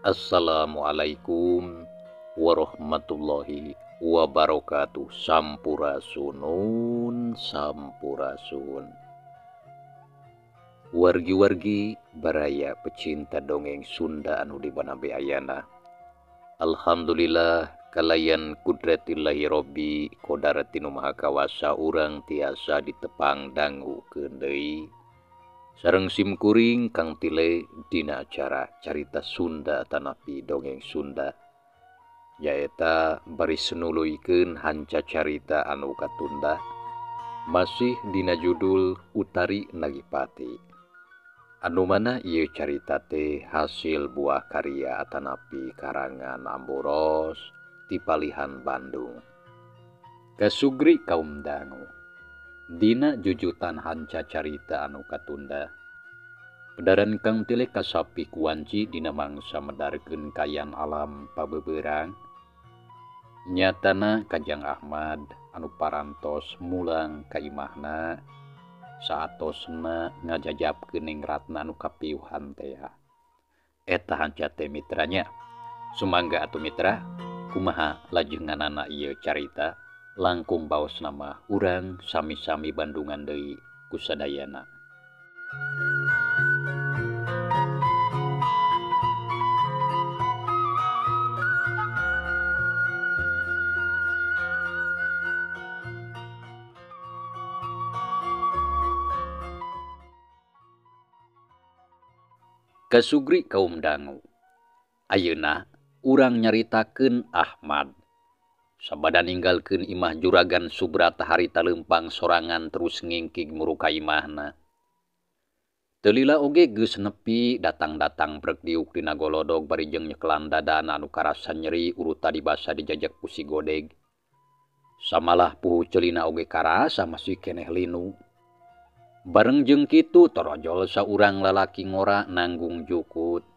Assalamualaikum warahmatullahi wabarakatuh. Sampurasunun, sampurasun. Wargi-wargi baraya pecinta dongeng Sunda anu di mana beayana. Alhamdulillah kalayan kudratillahi robbi kodaratinu maha kawasa urang tiasa ditepang dangu keundeuy sareng simkuring kang tile dina acara carita Sunda tanapi dongeng Sunda yaeta bari senuluykeun hanca carita anu katunda masih dina judul Utari Nagipati anu mana ieu carita teh hasil buah karya atanapi karangan Amboros ti Palihan Bandung. Kasugri kaum dangu dina jujutan hanca carita anu katunda pedaran kang tile kasapi kuanci dina mangsa medarkeun kayan alam pabebeurang nyatana Kanjeng Ahmad anu parantos mulang ka imahna saatosna ngajajabkeun ningratna anu kapiuhan teh eta hanca teh mitranya. Sumangga atuh mitra kumaha lajenganana ieu carita langkung baos nama urang sami-sami Bandungan deui kusadayana. Kasugri kaum dangu ayeuna urang nyaritakeun Ahmad sabada ninggalkeun imah juragan Subrata harita leumpang sorangan terus ngingkig muru ka imahna. Teu lila oge geus nepi datang-datang brek diuk dina golodog bari jeung nyekelan dadana anu karasa nyeri urut tadi basa dijajak ku si godeg. Samalah puhu ceulina oge karasa masih keneh linu. Bareng jeung kitu torojol saurang lalaki ngora nanggung jukut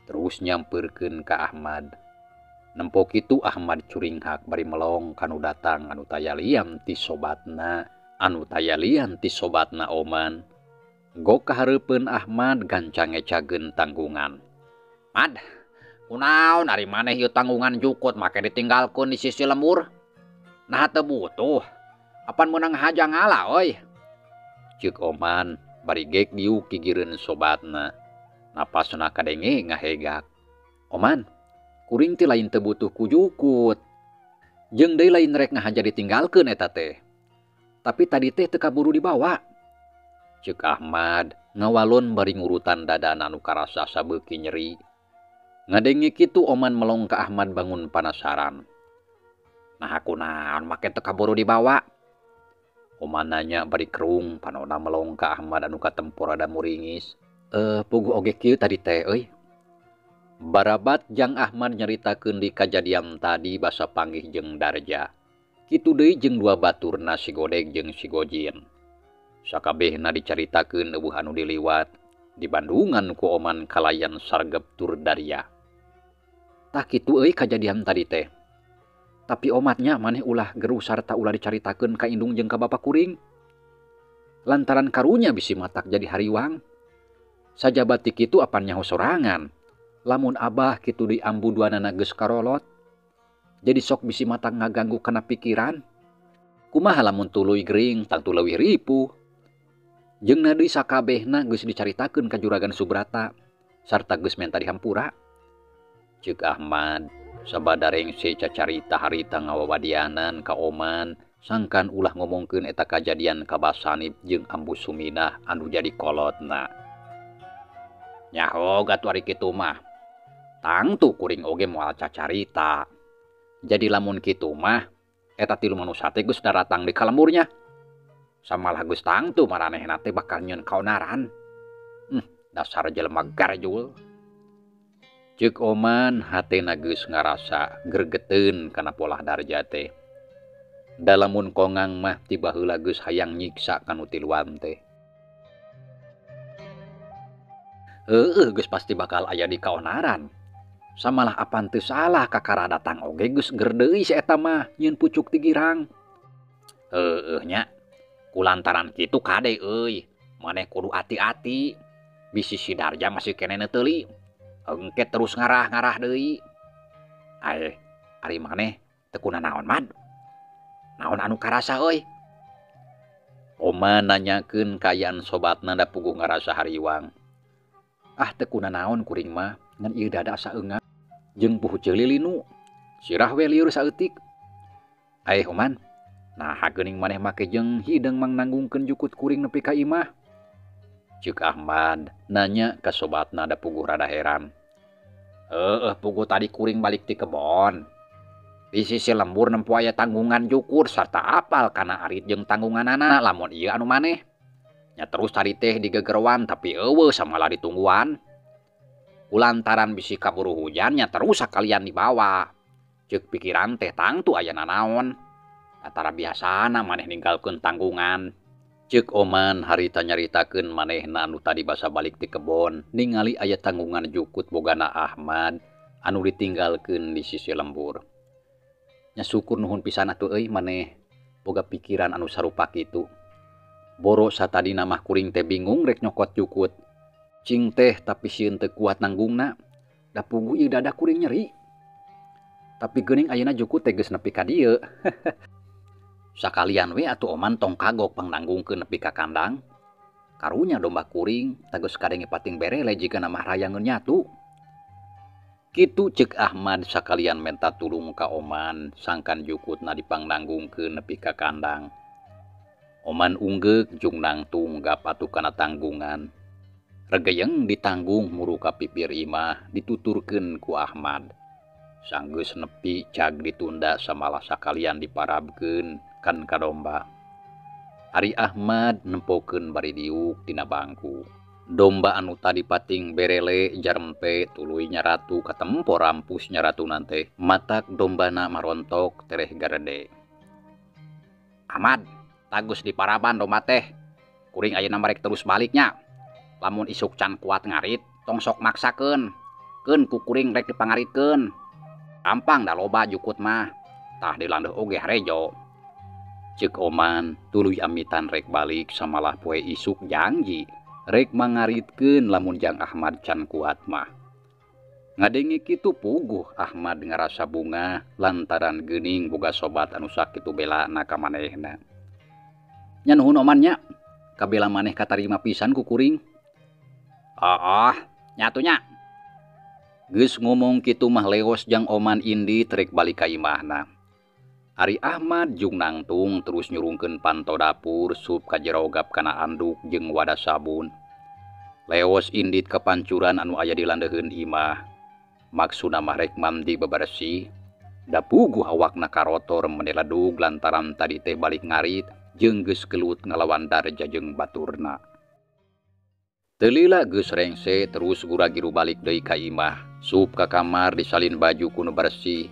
terus nyampeurkeun ka Ahmad. Nempo kitu Ahmad curinghak bari melong kanu datang anu tayalian ti sobatna Oman. Gok kahareupeun Ahmad gancang ngecageun tanggungan. "Mad, kunaon ari maneh ieu tanggungan jukut make ditinggalkeun di sisi lemur? Nah teu butuh. Apan meunang haja ngala euy." Ceuk Oman bari gek diuk gigireun sobatna. Napasna kadenge ngahegak. "Oman, kuring teh lain teu butuh ku jukut. Jeung deui lain rek ngahaja ditinggalkeun eta teh. Tapi tadi teh teu kaburu dibawa." Ceuk Ahmad ngawalon bari ngurutan dadana anu karasa sabeuki nyeri. Ngadenge kitu Oman melong ka Ahmad bangun panasaran. "Nah kunaon make teu kaburu dibawa?" Oman nanya bari kerung panona melong ka Ahmad anu katempor rada muringis. Puguh oge kieu tadi teh euy." Barabat jang Ahmad nyaritakeun di kajadian tadi basa panggih jeung darja. Kitu deui jeung dua baturna si Godeg jeung si Gojin. Sakabehna dicaritakeun eueuh anu diliwat di Bandungan ku Oman kalayan sargep tur darya. "Tah kitu euy kajadian tadi teh. Tapi omatnya maneh ulah geru sarta ulah dicaritakeun ka indung jeung ka bapa kuring. Lantaran karunya bisi matak jadi hariwang. Sajabat ti kitu apan nyaho sorangan. Lamun abah kitu di ambu duanana geus karolot. Jadi sok bisi matak ngaganggu kana pikiran. Kumaha lamun tuluy gering tangtu leuwih ripuh. Jeung deui sakabehna geus dicaritakeun ka Juragan Subrata sarta geus menta dihampura." Ceuk Ahmad sabada rengse cacarita harita ngawawadianan ka Oman sangkan ulah ngomongkeun eta kajadian ka Basanip jeung Ambu Suminah anu jadi kolotna. "Nyaho gatuh ari kitu mah. Tangtu kuring oge moal cacarita. Jadi lamun kitu mah eta tilu manusa teh geus daratang di kalemurnya. Samalah geus tangtu maranehna teh bakal nyieun kaonaran. Dasar jelema garjul." Ceuk Oman hatena geus ngarasa gregeteun kana polah darja teh. Da lamun kongang mah ti baheula geus hayang nyiksa kanu tiluan teh. Geus pasti bakal aya di kaonaran. Samalah apan teu salah kakara datang oge geus ger deui si eta mah nyieun pucuk ti girang. Nya. Kulantaran kitu kade euy, maneh kudu ati-ati. Bisi si Darja masih keneh neuteuli. engke terus ngarah-ngarah deui. Ae, ari maneh teu kunaon Mad? Naon anu karasa euy? Oman nanyakeun kayaan sobatna da puguh ngarasa hariwang. Ah teu kunaon kuring mah, ngan ieu dada asa eunga. Jeung puguh ceuli linu. Sirah we lieur saeutik. Ae Oman, nah geuning maneh make jeung hideung mangnanggungkeun jukut kuring nepi ka imah. Ceuk Ahmad nanya ka sobatna da puguh rada heran. Puguh tadi kuring balik ti kebon. Di sisi lembur nempo aya tanggungan jukur sarta apal kana arit jeung tanggunganana lamun ieu anu maneh. Nya terus tadi teh digegerwan tapi eueuh samala ditungguan. Kulantaran bisi kaburu hujan nya terus sakalian dibawa. Ceuk pikiran teh tangtu aya nanaon. Antara biasana maneh ninggalkeun tanggungan. Ceuk Oman harita nyaritakeun manehna anu tadi basa balik ti kebon ningali aya tanggungan jukut bogana Ahmad anu ditinggalkeun di sisi lembur. Nya syukur nuhun pisan atuh euy maneh boga pikiran anu sarupa kitu. Boro satadina mah kuring teh bingung rek nyokot jukut. Cing teh tapi sieun teu kuat nanggungna. Da puguh ieu dada kuring nyeri. Tapi geuning ayeuna jukut teh geus nepi ka dieu. Sakalian we atuh Oman tong kagok pangnanggungkeun nepi ka kandang. Karunya domba kuring tagos kadenge pating berele jigana mah rayangeun nyatu. Kitu ceuk Ahmad sakalian menta tulung ka Oman sangkan jukutna dipangnanggungkeun nepi ka kandang. Oman unggeuk jung nangtung gapatu kana tanggungan. Regeyeng ditanggung muru ka pipir imah dituturkeun ku Ahmad. Sanggeus nepi cag ditunda samalah sakalian diparabkeun kan ka domba. Ari Ahmad nempokeun bari diuk tina bangku. Domba anu tadi pating berele jarempe tuluy nyaratu katempo rampus nyaratunan teh matak dombana marontok tereh garede. Ahmad, tagus diparaban domba teh. Kuring ayeuna marek terus baliknya. Lamun isuk can kuat ngarit, tong sok maksakeun. Keun ku kuring rek dipangaritkeun. Gampang da loba jukut mah. Tah dilandeuh oge harejo. Ceuk Oman tuluy amitan rek balik samalah poe isuk janji. Rek mangaritkeun lamun jang Ahmad can kuat mah. Ngadenge kitu puguh Ahmad ngarasa bunga lantaran geuning boga sobat anu sakitu belana ka manehna. Nya nuhun Oman nya, kabela maneh katarima pisan ku kuring. Nyatu nya. Geus ngomong kitu mah leos jang Oman indi rek balik ka imahna. Ari Ahmad jung nangtung terus nyurungkeun panto dapur sup ka jero gap kana anduk jeung wadah sabun. Leos indit ka pancuran anu aya di landeuheun imah. Maksudna mah rek mandi bebersih. Da puguh awakna karotor mendeladug lantaran tadi teh balik ngarit jeung geus kelut ngalawan darja jeung baturna. Teu lila geus rengse terus gura-giru balik deui ka imah. Sup ka kamar disalin baju kuno bersih.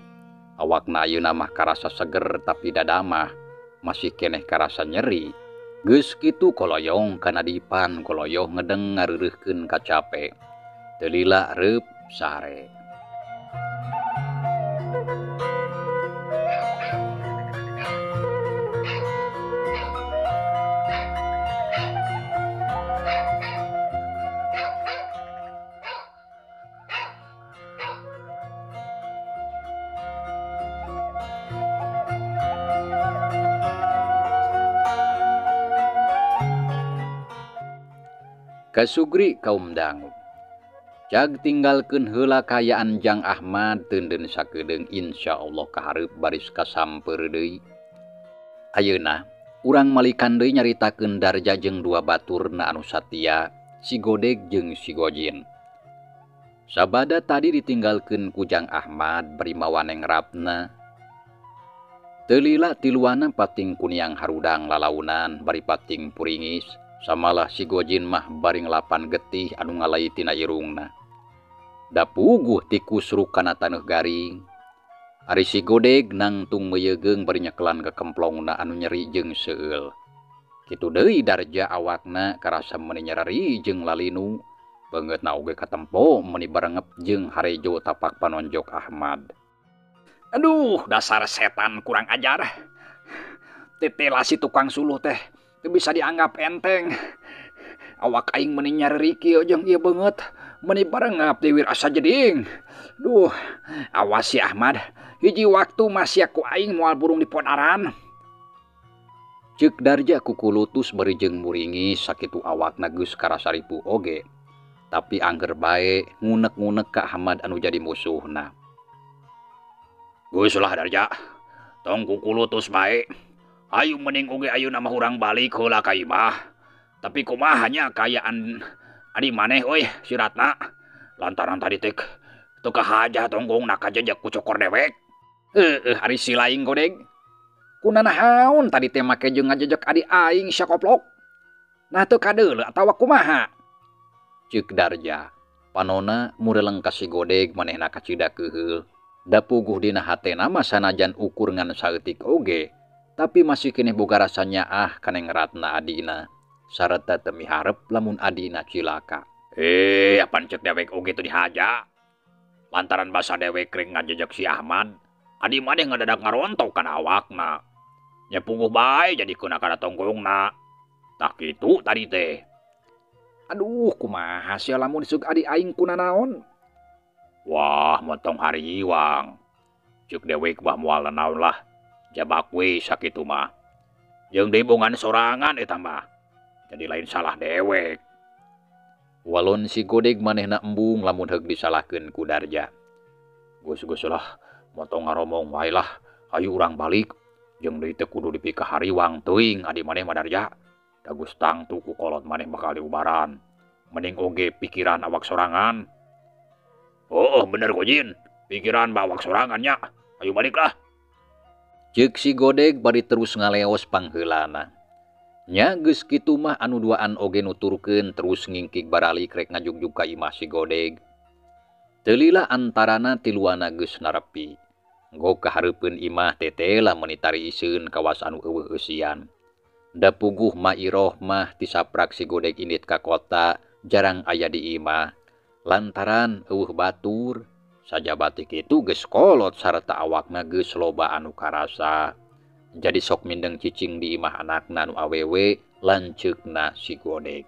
Awakna ayeuna mah karasa seger tapi dada mah masih keneh karasa nyeri. Geus kitu koloyong kana dipan koloyoh ngedeng ngareureuhkeun ka cape. Teu lila reup sare. Kasugri kaum dangu. Jag tinggalkeun heula kayaan jang Ahmad teundeun sakedeung insyaallah kahareup baris kasampeur deui. Ayeuna urang malikan deui nyaritakeun darja jeung dua baturna anu satia, si Godeg jeung si Gojin. Sabada tadi ditinggalkeun ku jang Ahmad bari mawaneng rapna. Teu lila tiluana pating kuniang harudang lalaunan bari pating puringis. Samalah si Gojin mah bari ngelapan getih anu ngalai tina irungna. Da puguh ti kusruk kana taneuh garing. Ari si Godeg nangtung meuyegeung bari nyekelan kekemplongna anu nyeri jeung seueul. Kitu deui darja awakna karasa meuni nyarari jeung lalinu. Beungeutna oge katempo meuni barengep jeung harejo tapak panonjok Ahmad. Aduh, dasar setan kurang ajar. Titila si tukang suluh teh teu bisa dianggap enteng. Awak aing meuni nyariri kieu jeung ieu beungeut Meni barengap Dewi asa jeding. Duh, awas si Ahmad. Hiji waktu masih aku aing moal burung di ponaran. Ceuk Darja kukulutus berijeng muringi sakitu awakna geus karasaripu oge. Tapi angger bae ngunek-ngunek ka Ahmad anu jadi musuhna. Geus lah Darja. Tong kukulutus bae. Ayu mending oge ayeuna mah urang balik heula ka imah. Tapi kumaha nya kayaan adi maneh euy si Ratna. Lantaran tadi teh teu kahajah tonggongna kajejek ku cokor dewek. Ari si laing godeg. Kunanahaun tadi teh make jeung ngajejek adi aing sia koplok. Nah teu kadeuleu atawa kumaha? Ceuk Darja. Panonna mureleng ka si godeg manehna kacida keuheul. Da puguh dina hatena mah sanajan ukur ngan saeutik oge. Tapi masih keneh boga rasa nyaah kaneng Ratna adina. Sareta teu miharep lamun adina cilaka. Apan ceuk dewek oge teu dihaja. Lantaran basa dewek rek ngajejek si Ahmad, adi maneh ngadadak ngarontok kana awakna. Nya puguh bae jadikeun kana tonggongna. Tah kitu tadi teh. Aduh, kumaha sia lamun disuk adi aing kunanaon? Wah, motong hariwang. Ceuk dewek bah moal naon lah. Jabak we sakitu mah. Jeung debongan sorangan eta mah. Jadi lain salah dewek. Walon si godeg manehna embung lamun heug disalahkeun ku Darja. Gus lah, motong ngaromong wae lah. Hayu urang balik. Jeung deui teh kudu dipikah hariwang teuing adi maneh mah Darja. Da Gus tangtu ku kolot maneh bakal diubaran. Mending oge pikiran awak sorangan. Oh, bener Gojin. Pikiran bawak sorangannya. Ayo balik lah. Ceuk si godeg bari terus ngaleos pangheulana. Nya geus kitu mah anu duaan oge nuturkeun terus ngingkig baralik rek ngajugjug ka imah si godeg. Teu lila antarana tiluana geus narepi. Nggo kahareupeun imah tetela menitari iseun kawas anu eueuh eusian. Da puguh Mairoh mah tisaprak si godeg indit ka kota jarang aya di imah. Lantaran eueuh batur. Sajabati kitu geus kolot sarta awakna geus loba anu karasa. Jadi sok mindeng cicing di imah anakna nu awewe lanceukna si godeg.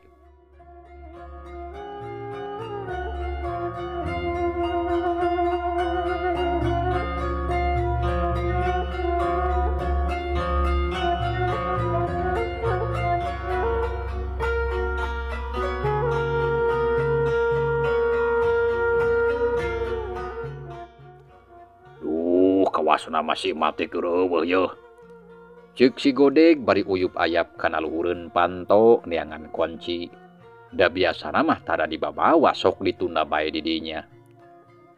Duh, kawasna masih mati keureueuh yeuh. Ceuk si godeg bari uyup ayap kana luhureun panto neangan kunci. Da biasana mah tada dibabawa sok ditunda bae di dinya.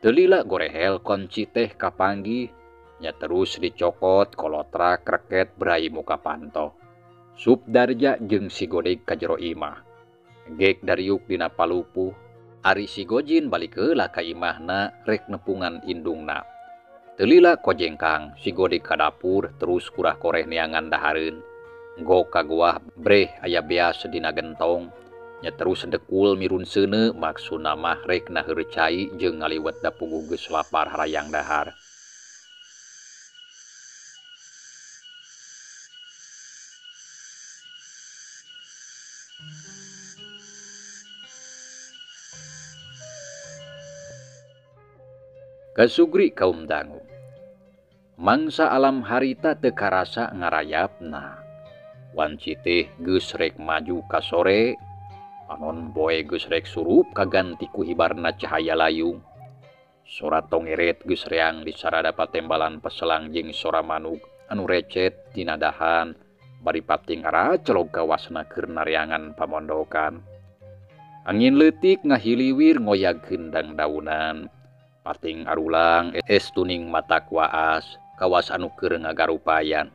Teu lila gorehel kunci teh kapanggih nya terus dicokot kolotrak reket berai muka panto. Sup Darja jeung si godeg ka jero imah. Gek dariuk dina palupuh. Ari si Gojin balik heula ka imahna rek nepungan indungna. Teu lila kojengkang si godeg ka dapur terus kurah koreh neangan dahareun. Nggo ka goah breh aya beas dina gentong. Nya terus dekul mirun seuneu maksudna mah rek naheur cai jeung ngaliwet da puguh geus lapar harayang dahar. Kasugri kaum dangu. Mangsa alam harita teu karasa ngarayapna. Wanci teh geus rek maju ka sore, panon boe geus rek surup kaganti ku hibarna cahaya layung. Sora tongeret geus reang di sarada patembalan peselang jeung sora manuk anu recet tina dahan bari pating aracelog kawasna keur nareangan pamondokan. Angin leutik ngahiliwir ngoyag hendang daunan. Pating arulang es tuning matak waas kawas anu keur ngagarupayan.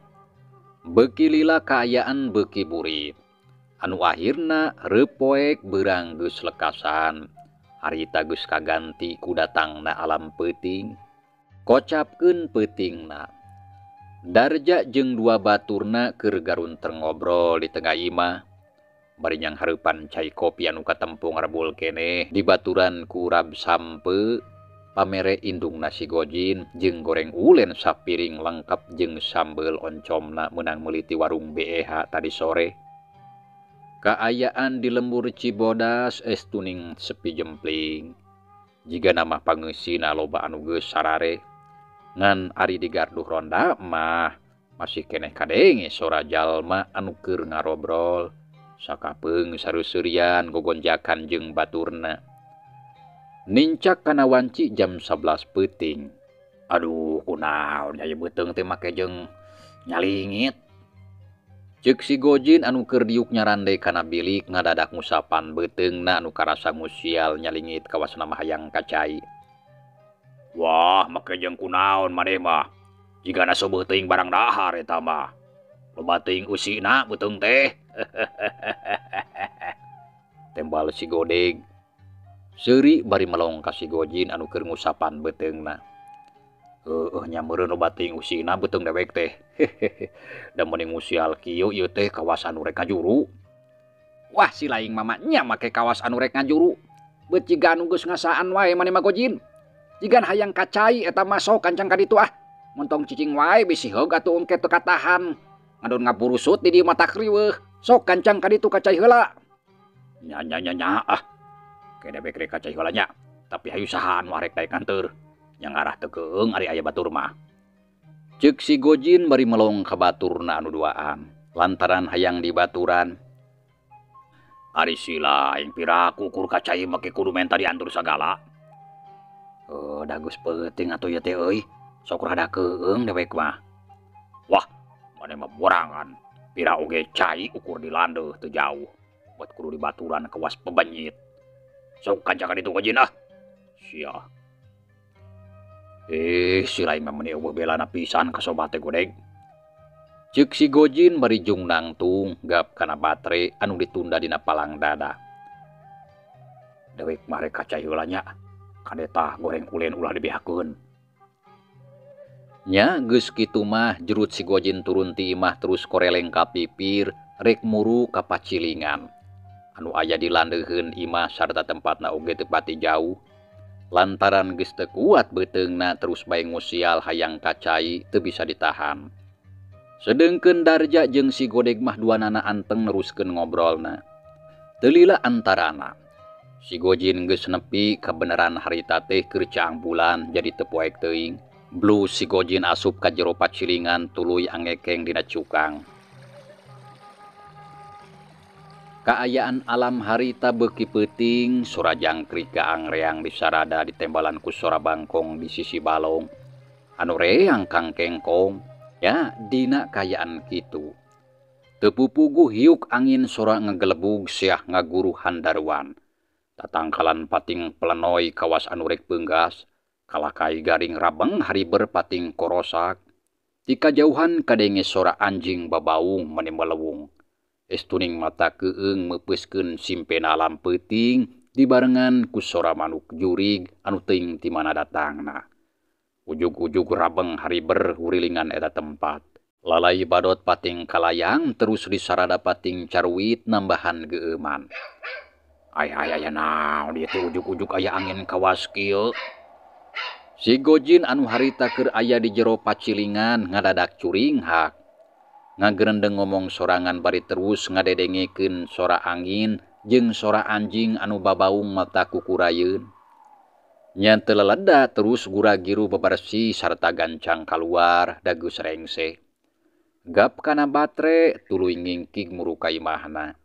Beuki lila kaayaan beuki burit. Anu akhirna reupoek beurang geus lekasan. Harita geus kaganti ku datangna alam peuting. Kocapkeun peutingna. Darja jeung dua baturna keur garunteng ngobrol di tengah imah. Bari nyang hareupan cai kopi anu katempung rebul keneh dibaturan ku Rab Sampe. Pamere indung nasi Gojin jeung goreng ulen sapiring lengkap jeung sambel oncomna menang meuli ti warung BEH tadi sore. Kaayaan di lembur Cibodas tuning sepi jempling. Jika nama pangeusina loba anu geus sarare. Ngan ari di garduh ronda mah masih keneh kadenge sora jalma anu keur ngarobrol. Sakapeung sareuseurean gogonjakan jeung baturna. Nincak kana wanci jam 11 peuting. Aduh kunaon nya beuteung teh make jeung nyalingit. Ceuk si Gojin anu keur diuk nyarande kana bilik ngadadak ngusapan beuteungna anu karasa ngusial nyalingit kawasna mah hayang kacai. Wah, make jeung kunaon maneh mah? Jigana sobeuh teuing barang dahar eta mah. Loba teuing usina beuteung teh. Tembal si Godeg. Seuri bari melong ka si Gojin anu keur ngusapan beuteungna. Nya meureun loba teuing usina beuteung dewek teh. Da mending ngusial kieu ieu teh kawas anu rek ngajuru. Wah, si laing mama nya make kawas anu rek ngajuru. Beut jiga anu geus ngasaan wae maneh mah Gojin. Jigan hayang kacai eta mah sok kancang ka ditu ah. Montong cicing wae bisi heug atuh engke teu katahan. Ngadon ngapurusut di dieu mata kriweuh. Sok kancang ka ditu kacai heula. Nya ah. Ke debek rek kacai heula nya. Tapi hayu saha anu arek daek kanteur. Yang arah teu keung ari aya batur mah. Ceuk si Gojin bari melong ka baturna anu duaan. Lantaran hayang dibaturan. Ari sila yang piraku kur kacai make kudu menta diantur sagala. Dagus peuting atuh ieu teh euy. Sok rada keung dewek mah. Wah, maneh mah borangan. Pira oge cai ukur di landeuh teu jauh. Buat kudu dibaturan kewas pebanyit. Sok kancang ka ditu Gojin ah. Sia. Si lain mah meuni eueuh belana pisan ka sobat teh Godeg. Ceuk si Gojin bari jung nangtung gap kana batre anu ditunda dina palang dada. Dewek mah rek kacai heula nya. Kadeta goreng ulen ulah dibehakeun. Nya geus kitu mah jerut si Gojin turun ti imah terus koreleng ka pipir rek muru ka pacilingan. Anu aya di landeuheun imah sarta tempatna oge teu pati jauh. Lantaran geus teu kuat beuteungna terus bae ngusial hayang kacai teu bisa ditahan. Sedengkeun Darja jeung si Godeg mah duanana anteng neruskeun ngobrolna. Teu lila antarana. Si Gojin geus nepi kabeneran harita teh keur caang bulan jadi teu poek teuing. Blus si Gojin asup ka jero pacilingan tuluy angekeng dina cukang. Kaayaan alam harita beuki peuting sora jangkrik gaangreang di sarada ditembalan ku sora bangkong di sisi balong. Anu reang kang kengkong, ya dina kaayaan kitu. Teu pupuguh hiuk angin sora ngagelebug siah ngaguru handaruan. Tatangkalan pating pelenoy kawas anu rek beunggas, kalakai garing rabeng hariber pating korosak. Ti kajauhan kadenge sora anjing babaung menimbalewung. Estuning mata keung meupeuskeun simpena alam peuting dibarengan ku sora manuk jurig anu teuing ti mana datangna. Ujug-ujug rabeng hariber hurilingan eta tempat. Lalai badot pating kalayang terus disarada pating carwit nambahan geeuman. Aya naon ieu teh ujug-ujug aya angin kawas kieu. Si Gojin anu harita keur aya di jero pacilingan ngadadak curing hak. Ngagerendeng ngomong sorangan bari terus ngadedengekeun sora angin jeung sora anjing anu babaung mata kukurayeun. Nya teu leledda terus gura-giru bebarsi sarta gancang kaluar dageus rengse. Gap kana batre tuluy ngingkig muru ka imahna.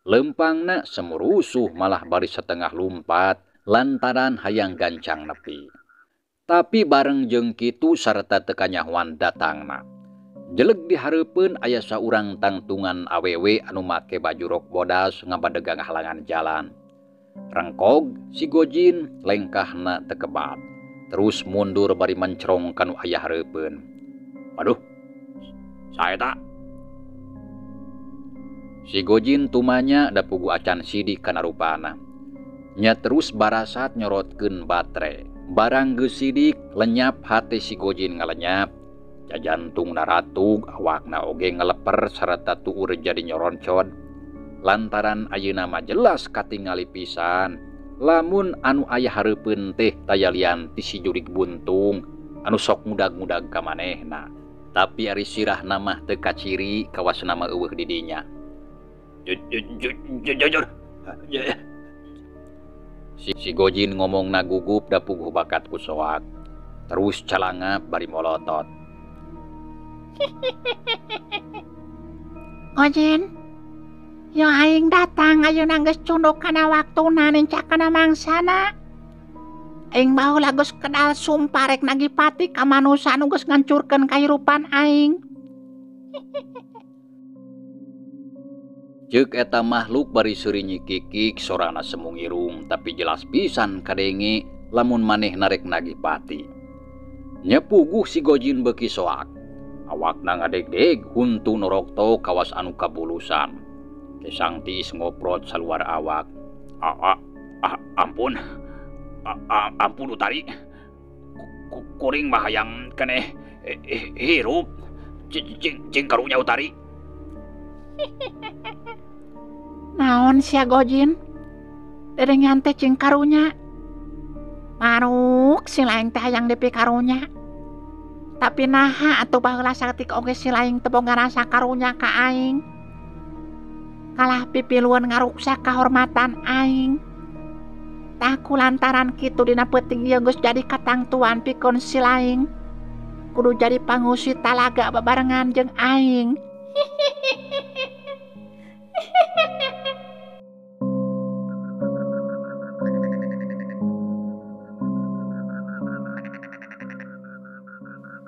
Lempangna semurusuh malah bari setengah lumpat lantaran hayang gancang nepi. Tapi bareng jeung kitu sarta teu kanyahoan datangna. Jeleg di hareupeun aya saurang tangtungan awewe anu make baju rok bodas ngabadegang halangan jalan. Rengkog si Gojin lengkahna teu kebat. Terus mundur bari mencrong kanu aya hareupeun. Waduh. Saeta. Si Gojin tumanya da pugu acan sidik kana rupana. Nya terus barasat nyorotkeun batre. Barang geus sidik lenyap hate si Gojin ngalenyap. Jajantung naratug awakna oge ngeleper sarta tuur jadi nyoroncod. Lantaran ayeuna mah jelas katingali pisan lamun anu aya hareupeun teh tayalian ti si jurig buntung anu sok mudag-mudag ka manehna. Tapi ari sirahna mah teu kaciri kawasna mah eueuh di dinya. Jujur. Si Gojin ngomong nagugup da puguh bakat ku soak. Terus calangap bari molotot. Gojin, yo aing datang ayeuna geus cunduk kana waktuna nencak kana mangsana. Aing baheula geus kedal sumpah rek nagipati ka manusa anu geus ngancurkeun kahirupan aing. Ceuk eta makhluk bari seuri nyikikik sorana semu ngirung tapi jelas pisan kadenge lamun maneh narek nagipati. Nya puguh si Gojin beuki soak. Awakna ngadegdeg huntu norokto kawas anu kabulusan. Kesang tiis ngoprot saluar awak. Ampun. Ampun Utari. Kuring mah hayang keneh hirup. Cing karunya Utari. Naon sia Gojin? Dedengan teh cing karunya. Maruk si laing teh hayang depi karunya. Tapi naha atuh baheula saeutik oge si laing teu boga rasa karunya ka aing. Kalah pipiluan ngaruksak kahormatan aing. Taku lantaran kitu dina peuting ieu geus jadi katangtuan pikeun si laing. Kudu jadi pangusi talaga babarengan jeung aing.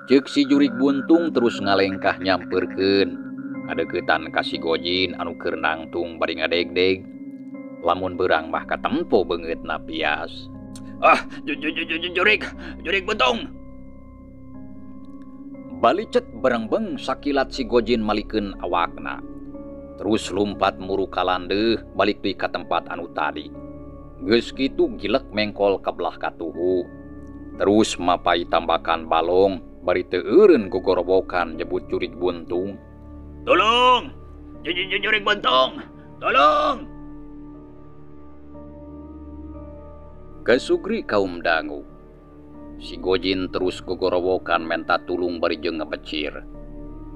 Ceuk si jurig buntung terus ngalengkah nyamperkeun. Adeukeutan ka si Gojin anu keur nangtung bari ngadegdeg. Lamun beurang mah katempo beungeutna pias. Jurig buntung. Balicet berengbeng sakilat si Gojin malikeun awakna. Terus lumpat muru kalandeuh balik deui ka tempat anu tadi. Geus kitu gilek mengkol ka belah katuhu. Terus mapai tambakan balong bari teu eureun gogorobokan nyebut jurig buntung. Tolong! Jurig buntung! Tolong! Kasugri kaum dangu. Si Gojin terus gogorobokan menta tulung bari jeung ngabecir.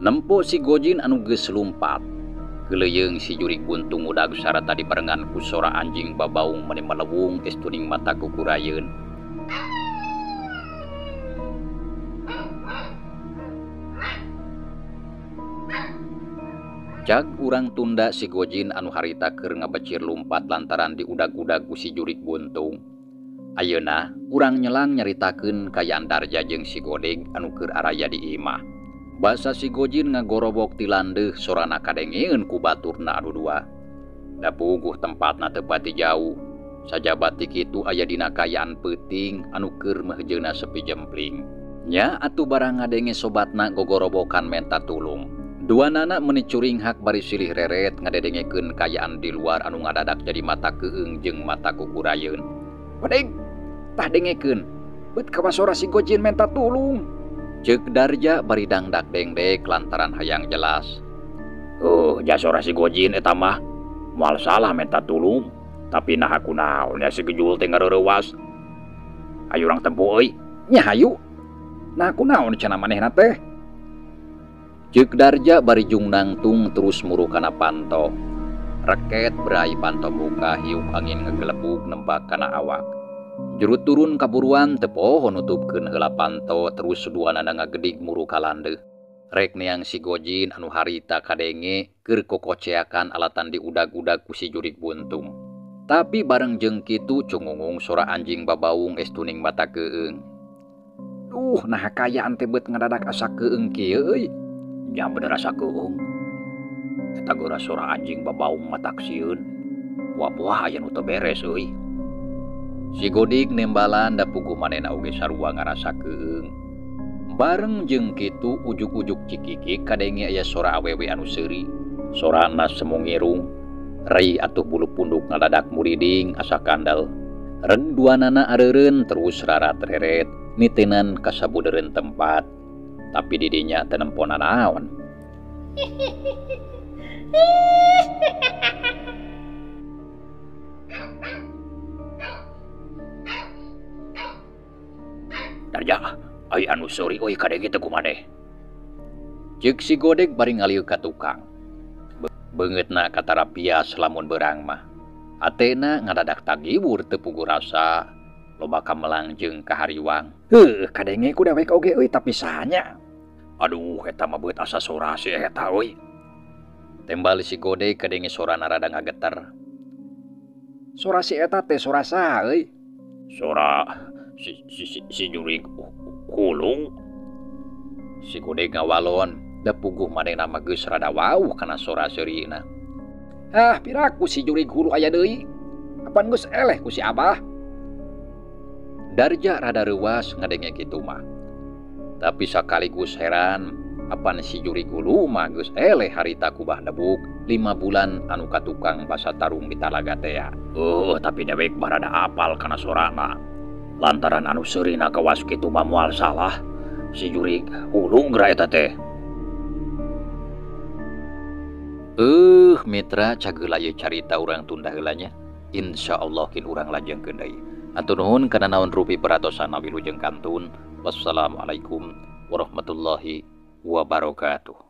Nempo si Gojin anu geus lumpat. Keleuyeung si jurig buntung udag sarata dibarengan ku sora anjing babaung mane malewung geus tuning mata kukurayeun. Cag urang tunda si Gojin anu harita keur ngabecir lumpat lantaran diudag-udag ku si jurig buntung. Ayeuna urang nyelang nyaritakeun kayaan Darja jeung si Godeg anu keur araya di imah. Basa si Gojin ngagorobok ti landeuh sorana kadengeun ku baturna anu dua. Da puguh tempatna teu pati jauh. Sajabat ti kitu aya dina kayaan peuting anu keur mehjeuna sepi jempling. Nya atuh barang ngadenge sobatna gogorobokan menta tulung. Dua nana menicuring hak bari silih reret ngadedengekeun kayaan di luar anu ngadadak jadi mata keueung jeung mata kukurayeun. Wadeg, tah dengekeun, beut kabasora si Gojin menta tulung. Ceuk Darja bari dangdak dengdek lantaran hayang jelas. Jasora si Gojin eta mah moal salah menta tulung, tapi naha kunaon nya si Gejul teh ngareurewas. Hayu urang tempo euy. Nya hayu. Nah kunaon cenah manehna teh? Ceuk Darja bari jung nangtung terus muru kana panto. Reket berai panto muka hiuk angin ngegelebug nembak kana awak. Jurut turun kaburuan teu poho nutupkeun heula panto terus duanana ngagedig muru ka landeuh. Rek neang si Gojin anu harita kadenge keur kokoceakan alatan diudag-udag ku si jurig buntung. Tapi bareng jeung kitu cungungung sora anjing babaung es tuning mata keueung. Duh, nah kayaan teh beut ngadadak asa keueung kieu euy. Nya bener asa keueung. Eta geura sora anjing babaung matak sieun. Wah aya nu teu beres euy. Si Godik nembalan da puguh manehna oge sarua ngarasa keueung. Bareng jeung kitu ujuk-ujuk cikiki kadenge aya sora awewe anu seuri. Sorana semu ngirung. Rai atuh bulu punduk ngadadak muriding asa kandel. Reg duanana areureun terus rarat reret nitenan ka sabudeureun tempat. Tapi didinya teu nempona naon. Darja, ai anu sori oi kadenge teh kumaneh. Ceuk si Godeg bari ngalieu ka tukang. Beungeutna katara pias lamun beurang mah. Atena ngadadak tagiwur teu puguh rasa, loba kamelang jeung kahariwang. Heuh, kadenge ku dewek oge euy tapi sahanya. Aduh, eta mah beut asa sora si eta euy. Tembal si Gode kadenge sorana rada ngageter. Sora si eta teh sora saha euy? Sora si Jurig Hulung. Si Gode ngawalon, da puguh manehna mah geus rada wauh kana sora seurina. Ah, piraku si Jurig Hulu aya deui. Apan geus eleh ku si Abah. Darja rada reuwas ngadenge kitu mah. Tapi sakaligus heran, apan si Jurig Hulu mah geus eleh harita kubah debuk 5 bulan anu katukang basa tarung di talaga teh ya. Tapi dewek barada apal kana sorana. Lantaran anu seurina kawas kitu mah moal salah. Si Jurig Hulu geura eta teh. Mitra cageula ieu carita urang tunda heula nya. Insyaallah kin urang lajengkeun deui. Atur nuhun kana naon rupi peratosan wilujeng kantun. Wassalamualaikum warahmatullahi wabarakatuh.